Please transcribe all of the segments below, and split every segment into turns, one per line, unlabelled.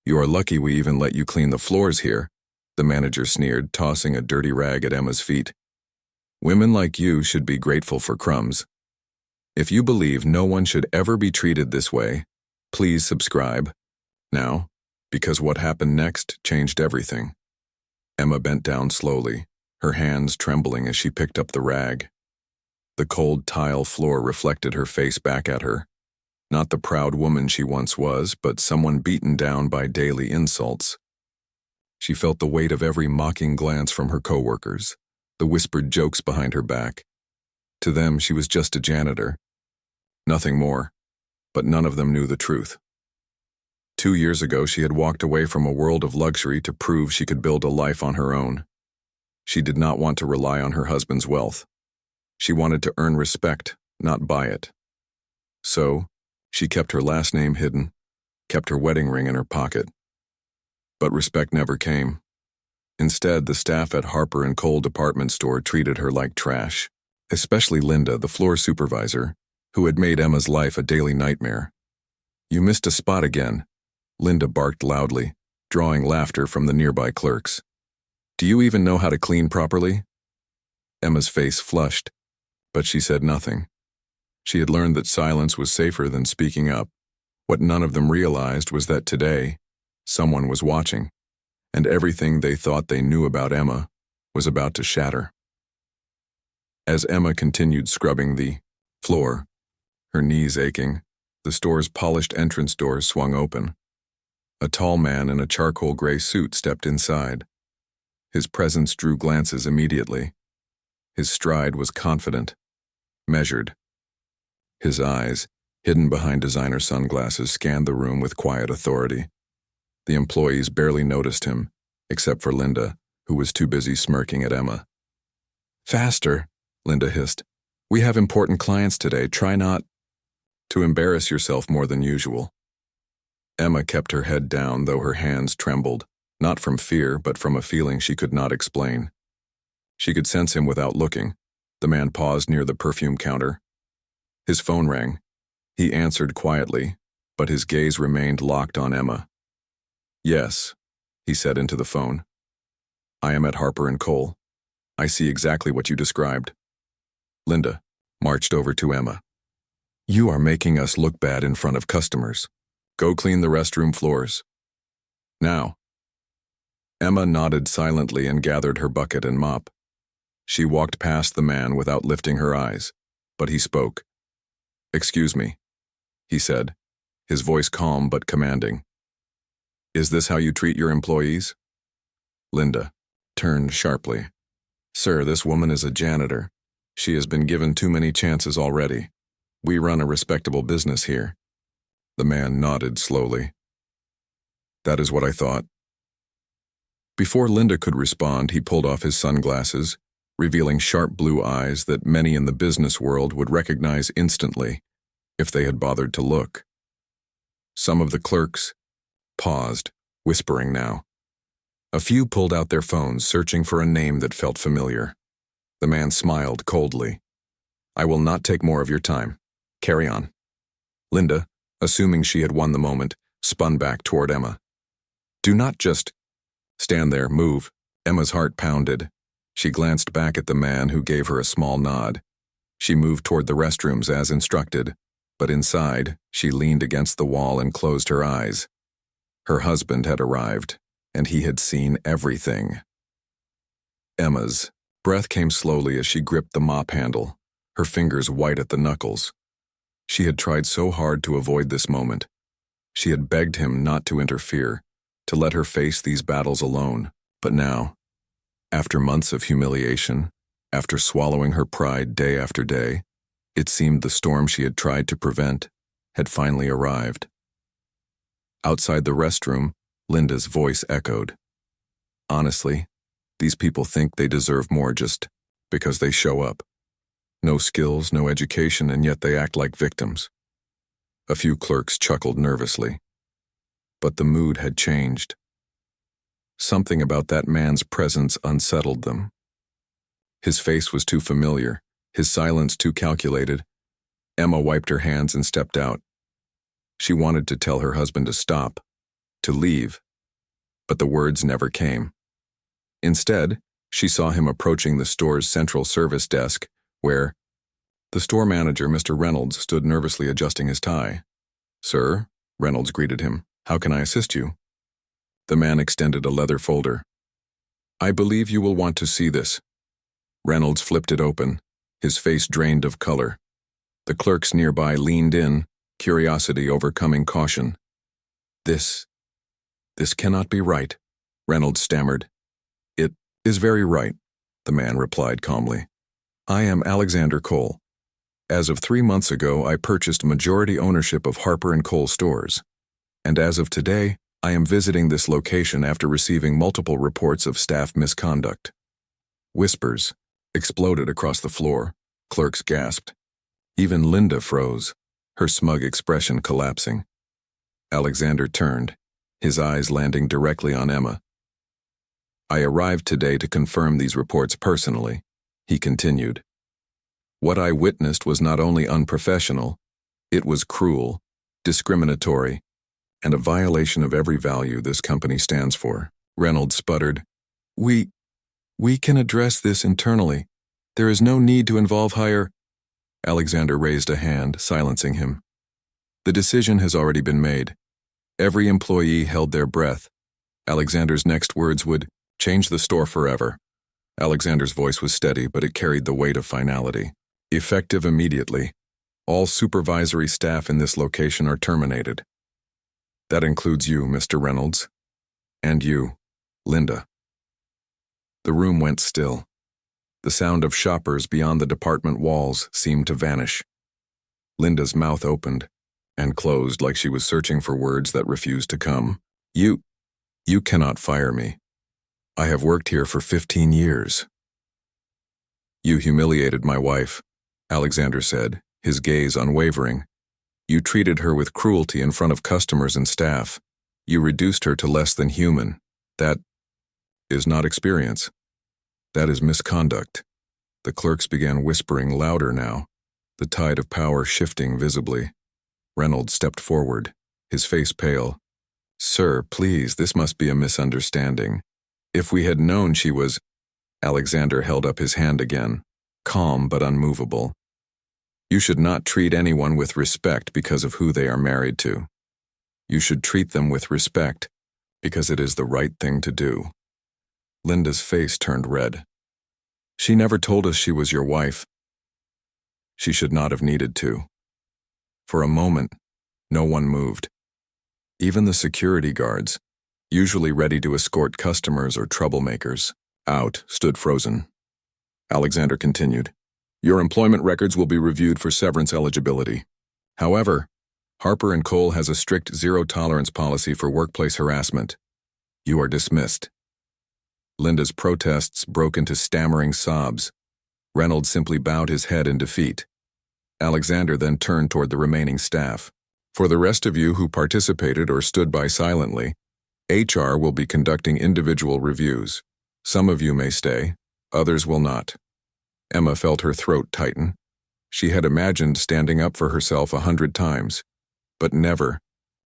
You are lucky we even let you clean the floors here, the manager sneered, tossing a dirty rag at Emma's feet. Women like you should be grateful for crumbs. If you believe no one should ever be treated this way, please subscribe now, because what happened next changed everything. Emma bent down slowly, her hands trembling as she picked up the rag. The cold tile floor reflected her face back at her. Not the proud woman she once was, but someone beaten down by daily insults. She felt the weight of every mocking glance from her coworkers, the whispered jokes behind her back. To them, she was just a janitor. Nothing more, but none of them knew the truth. 2 years ago, she had walked away from a world of luxury to prove she could build a life on her own. She did not want to rely on her husband's wealth. She wanted to earn respect, not buy it. So, she kept her last name hidden, kept her wedding ring in her pocket. But respect never came. Instead, the staff at Harper & Cole department store treated her like trash, especially Linda, the floor supervisor, who had made Emma's life a daily nightmare. "You missed a spot again," Linda barked loudly, drawing laughter from the nearby clerks. "Do you even know how to clean properly?" Emma's face flushed, but she said nothing. She had learned that silence was safer than speaking up. What none of them realized was that today, someone was watching, and everything they thought they knew about Emma was about to shatter. As Emma continued scrubbing the floor, her knees aching, the store's polished entrance doors swung open. A tall man in a charcoal gray suit stepped inside. His presence drew glances immediately. His stride was confident, measured. His eyes, hidden behind designer sunglasses, scanned the room with quiet authority. The employees barely noticed him, except for Linda, who was too busy smirking at Emma. "Faster," Linda hissed. "We have important clients today. Try not to embarrass yourself more than usual." Emma kept her head down, though her hands trembled, not from fear, but from a feeling she could not explain. She could sense him without looking. The man paused near the perfume counter. His phone rang. He answered quietly, but his gaze remained locked on Emma. "Yes," he said into the phone. "I am at Harper & Cole. I see exactly what you described." Linda marched over to Emma. "You are making us look bad in front of customers. Go clean the restroom floors. Now." Emma nodded silently and gathered her bucket and mop. She walked past the man without lifting her eyes, but he spoke. "Excuse me," he said, his voice calm but commanding. "Is this how you treat your employees?" Linda turned sharply. "Sir, this woman is a janitor. She has been given too many chances already. We run a respectable business here." The man nodded slowly. "That is what I thought." Before Linda could respond, he pulled off his sunglasses, revealing sharp blue eyes that many in the business world would recognize instantly if they had bothered to look. Some of the clerks paused, whispering now. A few pulled out their phones, searching for a name that felt familiar. The man smiled coldly. "I will not take more of your time. Carry on." Linda, assuming she had won the moment, spun back toward Emma. "Do not just stand there, move." Emma's heart pounded. She glanced back at the man, who gave her a small nod. She moved toward the restrooms as instructed, but inside, she leaned against the wall and closed her eyes. Her husband had arrived, and he had seen everything. Emma's breath came slowly as she gripped the mop handle, her fingers white at the knuckles. She had tried so hard to avoid this moment. She had begged him not to interfere, to let her face these battles alone. But now, after months of humiliation, after swallowing her pride day after day, it seemed the storm she had tried to prevent had finally arrived. Outside the restroom, Linda's voice echoed. "Honestly, these people think they deserve more just because they show up. No skills, no education, and yet they act like victims." A few clerks chuckled nervously. But the mood had changed. Something about that man's presence unsettled them. His face was too familiar, his silence too calculated. Emma wiped her hands and stepped out. She wanted to tell her husband to stop, to leave, but the words never came. Instead, she saw him approaching the store's central service desk, where the store manager, Mr. Reynolds, stood nervously adjusting his tie. "Sir," Reynolds greeted him, "how can I assist you?" The man extended a leather folder. "I believe you will want to see this." Reynolds flipped it open, his face drained of color. The clerks nearby leaned in, curiosity overcoming caution. This cannot be right," Reynolds stammered. "It is very right," the man replied calmly. "I am Alexander Cole. As of 3 months ago, I purchased majority ownership of Harper & Cole stores, and as of today, I am visiting this location after receiving multiple reports of staff misconduct." Whispers exploded across the floor. Clerks gasped. Even Linda froze, her smug expression collapsing. Alexander turned, his eyes landing directly on Emma. "I arrived today to confirm these reports personally," he continued. "What I witnessed was not only unprofessional, it was cruel, discriminatory, and a violation of every value this company stands for." Reynolds sputtered. We can address this internally. There is no need to involve higher—" Alexander raised a hand, silencing him. "The decision has already been made. Every employee held their breath. Alexander's next words would change the store forever." Alexander's voice was steady, but it carried the weight of finality. "Effective immediately, all supervisory staff in this location are terminated. That includes you, Mr. Reynolds, and you, Linda." The room went still. The sound of shoppers beyond the department walls seemed to vanish. Linda's mouth opened and closed like she was searching for words that refused to come. You cannot fire me. I have worked here for 15 years. You humiliated my wife," Alexander said, his gaze unwavering. "You treated her with cruelty in front of customers and staff. You reduced her to less than human. That is not experience. That is misconduct." The clerks began whispering louder now, the tide of power shifting visibly. Reynolds stepped forward, his face pale. "Sir, please, this must be a misunderstanding. If we had known she was—" Alexander held up his hand again, calm but unmovable. "You should not treat anyone with respect because of who they are married to. You should treat them with respect because it is the right thing to do." Linda's face turned red. "She never told us she was your wife." "She should not have needed to." For a moment, no one moved. Even the security guards, usually ready to escort customers or troublemakers out, stood frozen. Alexander continued, "Your employment records will be reviewed for severance eligibility. However, Harper & Cole has a strict zero-tolerance policy for workplace harassment. You are dismissed." Linda's protests broke into stammering sobs. Reynolds simply bowed his head in defeat. Alexander then turned toward the remaining staff. "For the rest of you who participated or stood by silently, HR will be conducting individual reviews. Some of you may stay, others will not." Emma felt her throat tighten. She had imagined standing up for herself 100 times, but never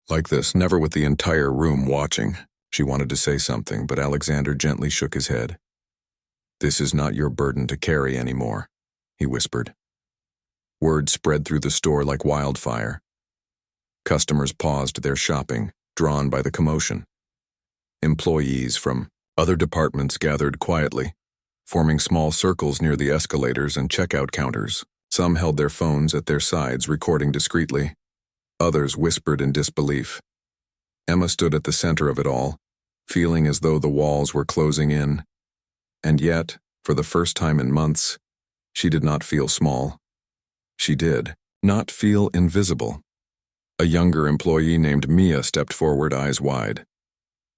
like this, never with the entire room watching. She wanted to say something, but Alexander gently shook his head. "This is not your burden to carry anymore," he whispered. Word spread through the store like wildfire. Customers paused their shopping, drawn by the commotion. Employees from other departments gathered quietly, forming small circles near the escalators and checkout counters. Some held their phones at their sides, recording discreetly. Others whispered in disbelief. Emma stood at the center of it all, feeling as though the walls were closing in. And yet, for the first time in months, she did not feel small. She did not feel invisible. A younger employee named Mia stepped forward, eyes wide.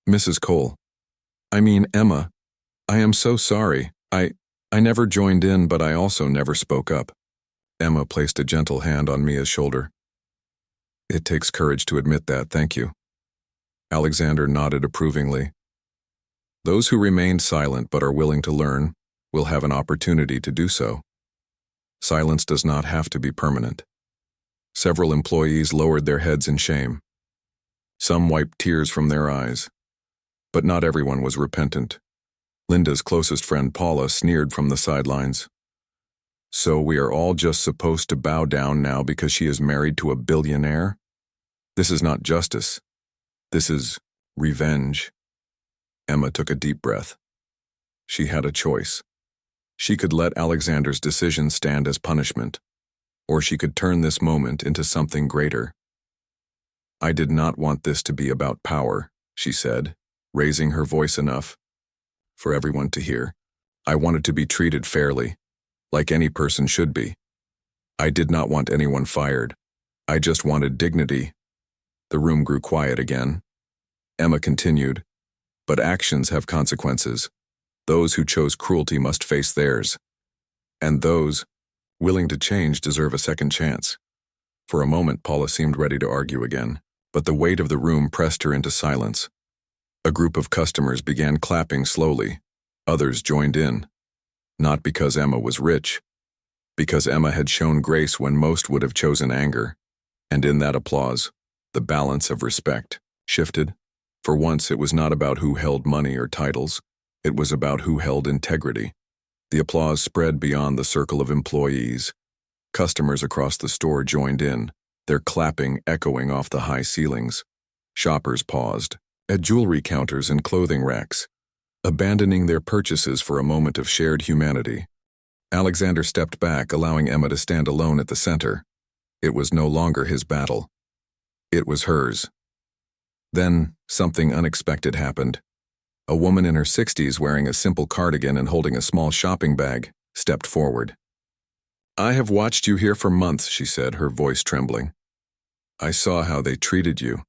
"Mrs. Cole. I mean, Emma. I am so sorry. I never joined in, but I also never spoke up." Emma placed a gentle hand on Mia's shoulder. "It takes courage to admit that, thank you." Alexander nodded approvingly. Those who remained silent but are willing to learn will have an opportunity to do so. Silence does not have to be permanent. Several employees lowered their heads in shame. Some wiped tears from their eyes. But not everyone was repentant. Linda's closest friend Paula sneered from the sidelines. So we are all just supposed to bow down now because she is married to a billionaire? This is not justice. This is revenge. Emma took a deep breath. She had a choice. She could let Alexander's decision stand as punishment, or she could turn this moment into something greater. I did not want this to be about power, she said, raising her voice enough for everyone to hear. I wanted to be treated fairly, like any person should be. I did not want anyone fired. I just wanted dignity. The room grew quiet again. Emma continued, but actions have consequences. Those who chose cruelty must face theirs. And those willing to change deserve a second chance. For a moment, Paula seemed ready to argue again, but the weight of the room pressed her into silence. A group of customers began clapping slowly. Others joined in. Not because Emma was rich, because Emma had shown grace when most would have chosen anger. And in that applause, the balance of respect shifted. For once, it was not about who held money or titles. It was about who held integrity. The applause spread beyond the circle of employees. Customers across the store joined in, their clapping echoing off the high ceilings. Shoppers paused at jewelry counters and clothing racks, abandoning their purchases for a moment of shared humanity. Alexander stepped back, allowing Emma to stand alone at the center. It was no longer his battle. It was hers. Then, something unexpected happened. A woman in her 60s wearing a simple cardigan and holding a small shopping bag stepped forward. I have watched you here for months, she said, her voice trembling. I saw how they treated you.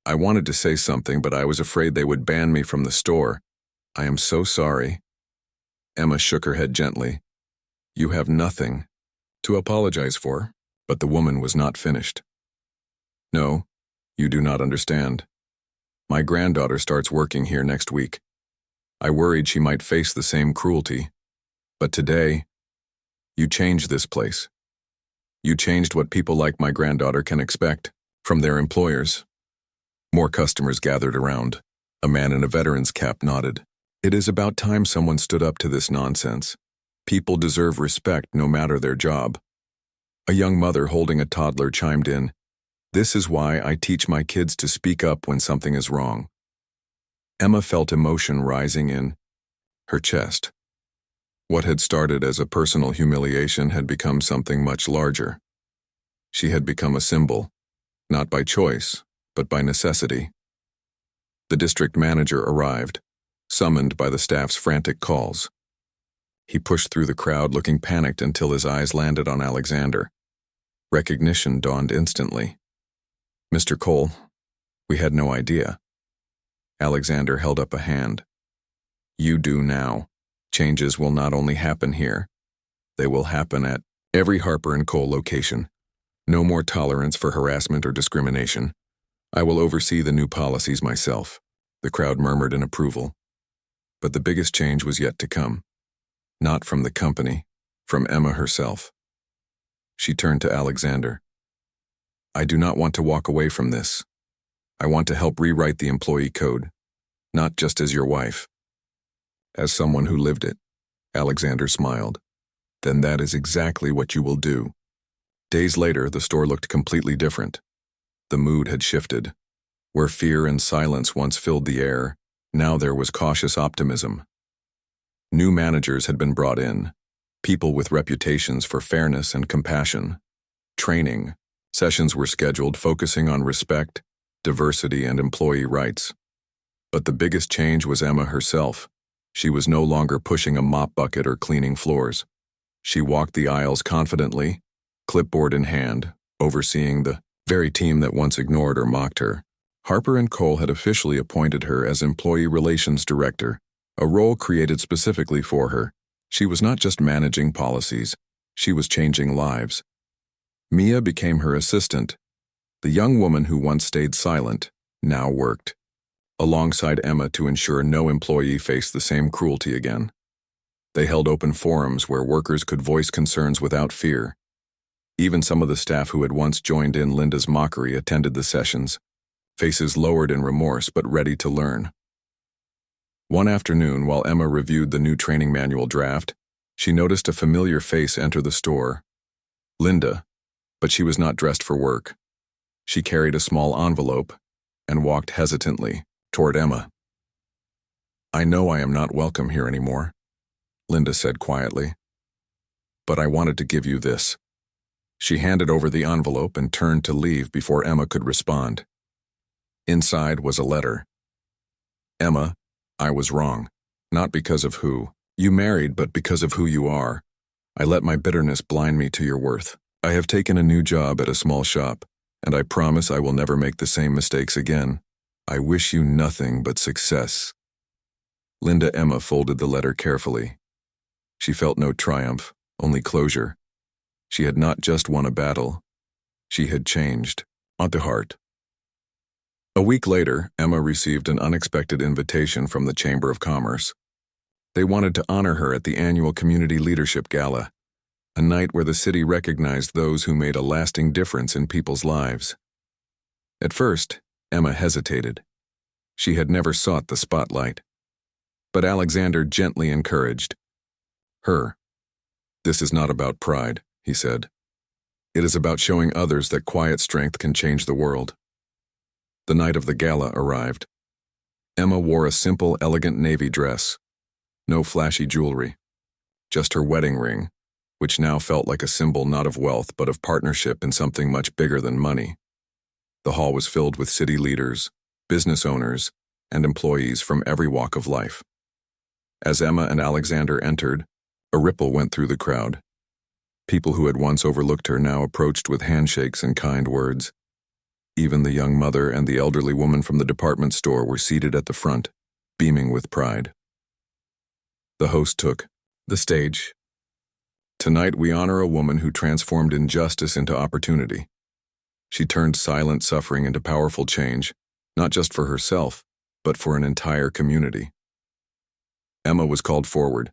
I wanted to say something, but I was afraid they would ban me from the store. I am so sorry. Emma shook her head gently. You have nothing to apologize for, but the woman was not finished. No, you do not understand. My granddaughter starts working here next week. I worried she might face the same cruelty. But today, you changed this place. You changed what people like my granddaughter can expect from their employers. More customers gathered around. A man in a veteran's cap nodded. It is about time someone stood up to this nonsense. People deserve respect no matter their job. A young mother holding a toddler chimed in. This is why I teach my kids to speak up when something is wrong. Emma felt emotion rising in her chest. What had started as a personal humiliation had become something much larger. She had become a symbol, not by choice, but by necessity. The district manager arrived, summoned by the staff's frantic calls. He pushed through the crowd looking panicked until his eyes landed on Alexander. Recognition dawned instantly. Mr. Cole, we had no idea. Alexander held up a hand. You do now. Changes will not only happen here, they will happen at every Harper & Cole location. No more tolerance for harassment or discrimination. I will oversee the new policies myself. The crowd murmured in approval. But the biggest change was yet to come. Not from the company, from Emma herself. She turned to Alexander. I do not want to walk away from this. I want to help rewrite the employee code, not just as your wife. As someone who lived it, Alexander smiled. Then that is exactly what you will do. Days later, the store looked completely different. The mood had shifted. Where fear and silence once filled the air, now there was cautious optimism. New managers had been brought in, people with reputations for fairness and compassion. Training sessions were scheduled focusing on respect, diversity, and employee rights. But the biggest change was Emma herself. She was no longer pushing a mop bucket or cleaning floors. She walked the aisles confidently, clipboard in hand, overseeing the very team that once ignored or mocked her. Harper & Cole had officially appointed her as Employee Relations Director, a role created specifically for her. She was not just managing policies, she was changing lives. Mia became her assistant. The young woman who once stayed silent now worked alongside Emma to ensure no employee faced the same cruelty again. They held open forums where workers could voice concerns without fear. Even some of the staff who had once joined in Linda's mockery attended the sessions. faces lowered in remorse but ready to learn. One afternoon, while Emma reviewed the new training manual draft, she noticed a familiar face enter the store. Linda, but she was not dressed for work. She carried a small envelope and walked hesitantly toward Emma. "I know I am not welcome here anymore," Linda said quietly. "But I wanted to give you this." She handed over the envelope and turned to leave before Emma could respond. Inside was a letter. "Emma, I was wrong. Not because of who you married, but because of who you are. I let my bitterness blind me to your worth. I have taken a new job at a small shop, and I promise I will never make the same mistakes again. I wish you nothing but success." Emma folded the letter carefully. She felt no triumph, only closure. She had not just won a battle. She had changed, at the heart. A week later, Emma received an unexpected invitation from the Chamber of Commerce. They wanted to honor her at the annual Community Leadership Gala, a night where the city recognized those who made a lasting difference in people's lives. At first, Emma hesitated. She had never sought the spotlight. But Alexander gently encouraged her. "This is not about pride," he said. "It is about showing others that quiet strength can change the world." The night of the gala arrived. Emma wore a simple, elegant navy dress. No flashy jewelry. Just her wedding ring, which now felt like a symbol not of wealth but of partnership in something much bigger than money. The hall was filled with city leaders, business owners, and employees from every walk of life. As Emma and Alexander entered, a ripple went through the crowd. People who had once overlooked her now approached with handshakes and kind words. Even the young mother and the elderly woman from the department store were seated at the front, beaming with pride. The host took the stage. "Tonight we honor a woman who transformed injustice into opportunity. She turned silent suffering into powerful change, not just for herself, but for an entire community." Emma was called forward.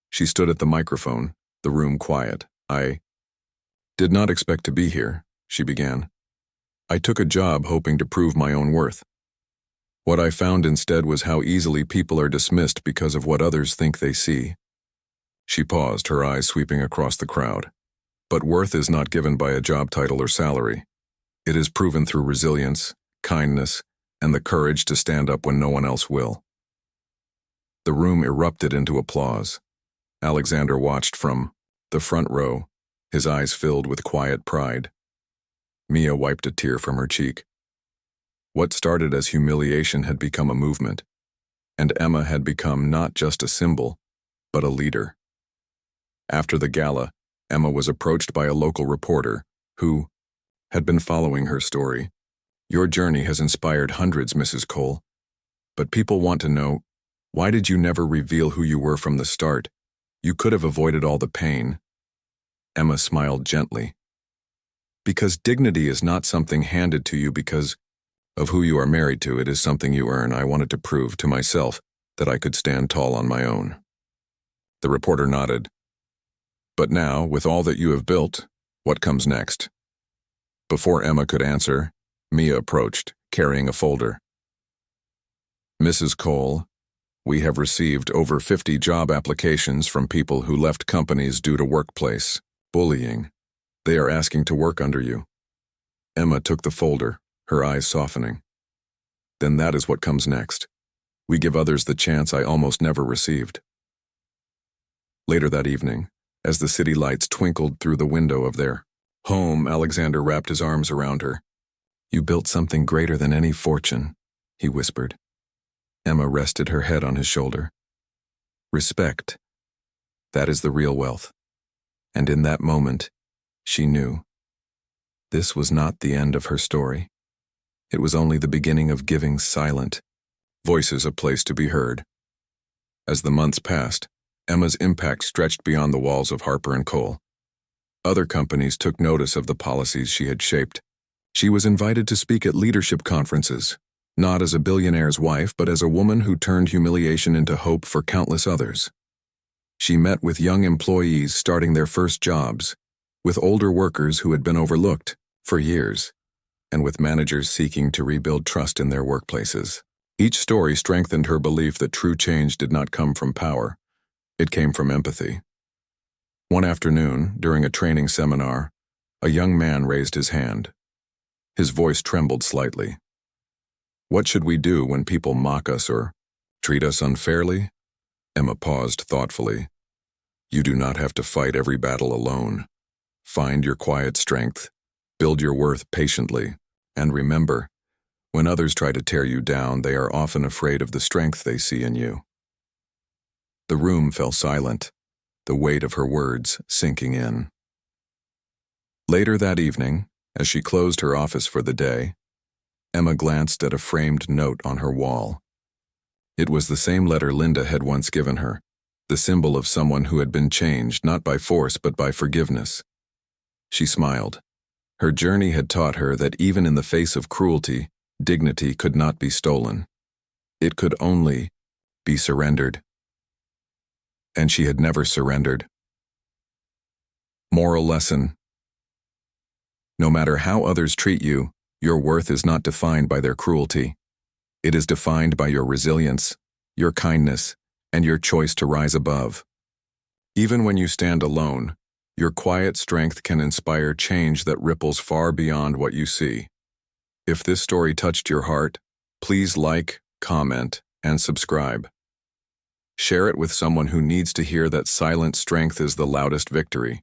She stood at the microphone, the room quiet. "I did not expect to be here," she began. "I took a job hoping to prove my own worth. What I found instead was how easily people are dismissed because of what others think they see." She paused, her eyes sweeping across the crowd. "But worth is not given by a job title or salary. It is proven through resilience, kindness, and the courage to stand up when no one else will." The room erupted into applause. Alexander watched from the front row, his eyes filled with quiet pride. Mia wiped a tear from her cheek. What started as humiliation had become a movement, and Emma had become not just a symbol, but a leader. After the gala, Emma was approached by a local reporter who had been following her story. "Your journey has inspired hundreds, Mrs. Cole. But people want to know, why did you never reveal who you were from the start? You could have avoided all the pain." Emma smiled gently. "Because dignity is not something handed to you because of who you are married to. It is something you earn. I wanted to prove to myself that I could stand tall on my own." The reporter nodded. "But now, with all that you have built, what comes next?" Before Emma could answer, Mia approached, carrying a folder. "Mrs. Cole, we have received over 50 job applications from people who left companies due to workplace bullying. They are asking to work under you." Emma took the folder, her eyes softening. "Then that is what comes next. We give others the chance I almost never received." Later that evening, as the city lights twinkled through the window of their home, Alexander wrapped his arms around her. "You built something greater than any fortune," he whispered. Emma rested her head on his shoulder. "Respect. That is the real wealth." And in that moment, she knew. This was not the end of her story. It was only the beginning of giving silent voices a place to be heard. As the months passed, Emma's impact stretched beyond the walls of Harper & Cole. Other companies took notice of the policies she had shaped. She was invited to speak at leadership conferences, not as a billionaire's wife, but as a woman who turned humiliation into hope for countless others. She met with young employees starting their first jobs, with older workers who had been overlooked for years. and with managers seeking to rebuild trust in their workplaces. Each story strengthened her belief that true change did not come from power. It came from empathy. One afternoon, during a training seminar, a young man raised his hand. His voice trembled slightly. "What should we do when people mock us or treat us unfairly?" Emma paused thoughtfully. "You do not have to fight every battle alone. Find your quiet strength, build your worth patiently, and remember, when others try to tear you down, they are often afraid of the strength they see in you." The room fell silent, the weight of her words sinking in. Later that evening, as she closed her office for the day, Emma glanced at a framed note on her wall. It was the same letter Linda had once given her, the symbol of someone who had been changed not by force but by forgiveness. She smiled. Her journey had taught her that even in the face of cruelty, dignity could not be stolen. It could only be surrendered. And she had never surrendered. Moral lesson: no matter how others treat you, your worth is not defined by their cruelty. It is defined by your resilience, your kindness, and your choice to rise above. Even when you stand alone, your quiet strength can inspire change that ripples far beyond what you see. If this story touched your heart, please like, comment, and subscribe. Share it with someone who needs to hear that silent strength is the loudest victory.